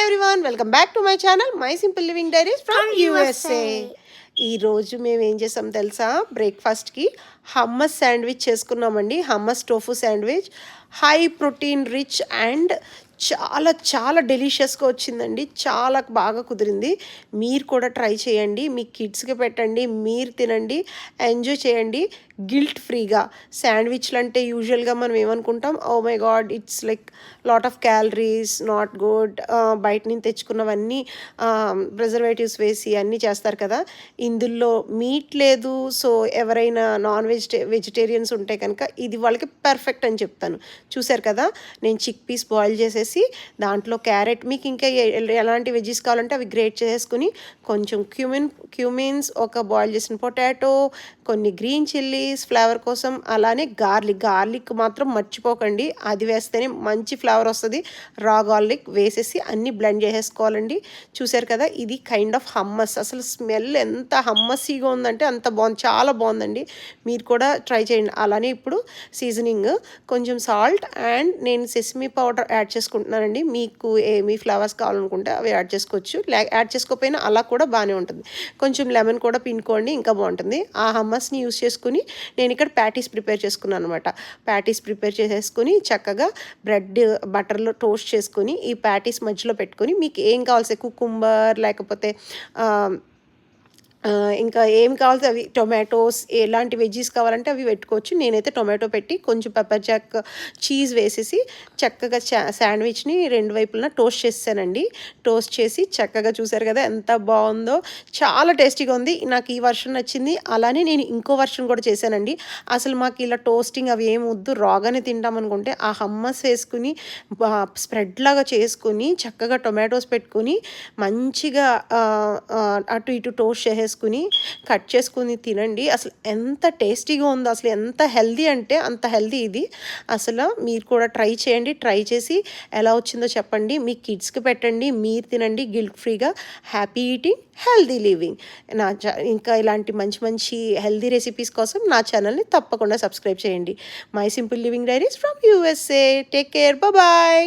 Everyone, welcome back to my channel my simple living diaries from USA. ఈరోజు మేము ఏం చేసాం తెలుసా? బ్రేక్ఫాస్ట్కి హమ్మస్ శాండ్విచ్ చేసుకున్నామండి. Hummus tofu sandwich high protein rich and చాలా చాలా డెలిషియస్గా వచ్చిందండి. చాలా బాగా కుదిరింది. మీరు కూడా ట్రై చేయండి, మీ కిడ్స్కి పెట్టండి, మీరు తినండి, ఎంజాయ్ చేయండి గిల్ట్ ఫ్రీగా. శాండ్విచ్లు అంటే యూజువల్గా మనం ఏమనుకుంటాం, oh my god it's like lot of calories, not good, బయట నుంచి తెచ్చుకున్నవన్నీ ప్రిజర్వేటివ్స్ వేసి అన్నీ చేస్తారు కదా. ఇందులో మీట్ లేదు. సో ఎవరైనా నాన్ వెజిటేరియన్స్ ఉంటే కనుక ఇది వాళ్ళకి పర్ఫెక్ట్ అని చెప్తాను. చూసారు కదా, నేను చిక్ పీస్ బాయిల్ చేసేసి దాంట్లో క్యారెట్, మీకు ఇంకా ఎలాంటి వెజ్జీస్ కావాలంటే అవి గ్రేట్ చేసుకుని, కొంచెం క్యూమిన్స్, ఒక బాయిల్ చేసిన పొటాటో, కొన్ని గ్రీన్ చిల్లీస్ ఫ్లేవర్ కోసం, అలానే గార్లిక్ మాత్రం మర్చిపోకండి, అది వేస్తేనే మంచి ఫ్లేవర్ వస్తుంది. రా గార్లిక్ వేసేసి అన్నీ బ్లెండ్ చేసేసుకోవాలండి. చూసారు కదా, ఇది కైండ్ ఆఫ్ హమ్మస్. అసలు స్మెల్ ఎంత హమ్మసీగా ఉందంటే అంత బాగుంది, చాలా బాగుందండి. మీరు కూడా ట్రై చేయండి. అలానే ఇప్పుడు సీజనింగ్ కొంచెం సాల్ట్ అండ్ నేను సెసమీ పౌడర్ యాడ్ చేసుకుంటున్నానండి. మీకు ఏమి ఫ్లేవర్స్ కావాలనుకుంటే అవి యాడ్ చేసుకోవచ్చు, యాడ్ చేసుకోకపోయినా అలా కూడా బాగానే ఉంటుంది. కొంచెం లెమన్ కూడా పిండుకోండి, ఇంకా బాగుంటుంది. ఆ హమ్మస్ని యూస్ చేసుకుని నేను ఇక్కడ ప్యాటీస్ ప్రిపేర్ చేసుకున్నాను అనమాట. ప్యాటీస్ ప్రిపేర్ చేసేసుకుని చక్కగా బ్రెడ్ బటర్లో టోస్ట్ చేసుకొని ఈ ప్యాటీస్ మధ్యలో పెట్టుకొని, మీకు ఏం కావాల్సి కుకుంబర్ లేకపోతే ఇంకా ఏం కావాల్సి అవి టొమాటోస్, ఎలాంటి వెజ్జీస్ కావాలంటే అవి పెట్టుకోవచ్చు. నేనైతే టొమాటో పెట్టి కొంచెం పెప్పర్ జాక్ చీజ్ వేసేసి చక్కగా శాండ్విచ్ని రెండు వైపులా టోస్ట్ చేసానండి. టోస్ట్ చేసి చక్కగా చూసారు కదా ఎంత బాగుందో, చాలా టేస్టీగా ఉంది. నాకు ఈ వర్షన్ నచ్చింది. అలానే నేను ఇంకో వర్షన్ కూడా చేశానండి. అసలు మాకు ఇలా టోస్టింగ్ అవి ఏమి వద్దు, రాగానే తింటామనుకుంటే ఆ హమ్మస్ వేసుకుని స్ప్రెడ్ లాగా చేసుకుని చక్కగా టొమాటోస్ పెట్టుకుని మంచిగా అటు ఇటు టోస్ట్ చేసేసుకుని కట్ చేసుకుని తినండి. అసలు ఎంత టేస్టీగా ఉందో, అసలు ఎంత హెల్దీ అంటే అంత హెల్దీ ఇది. అసలు మీరు కూడా ట్రై చేయండి. ట్రై చేసి ఎలా వచ్చిందో చెప్పండి, మీ కిడ్స్కి పెట్టండి, మీరు తినండి గిల్ట్ ఫ్రీగా. Happy eating, healthy living. ఇంకా ఇలాంటి మంచి మంచి హెల్దీ రెసిపీస్ కోసం నా ఛానల్ని తప్పకుండా సబ్స్క్రైబ్ చేయండి. My simple living diaries from USA. Take care, bye.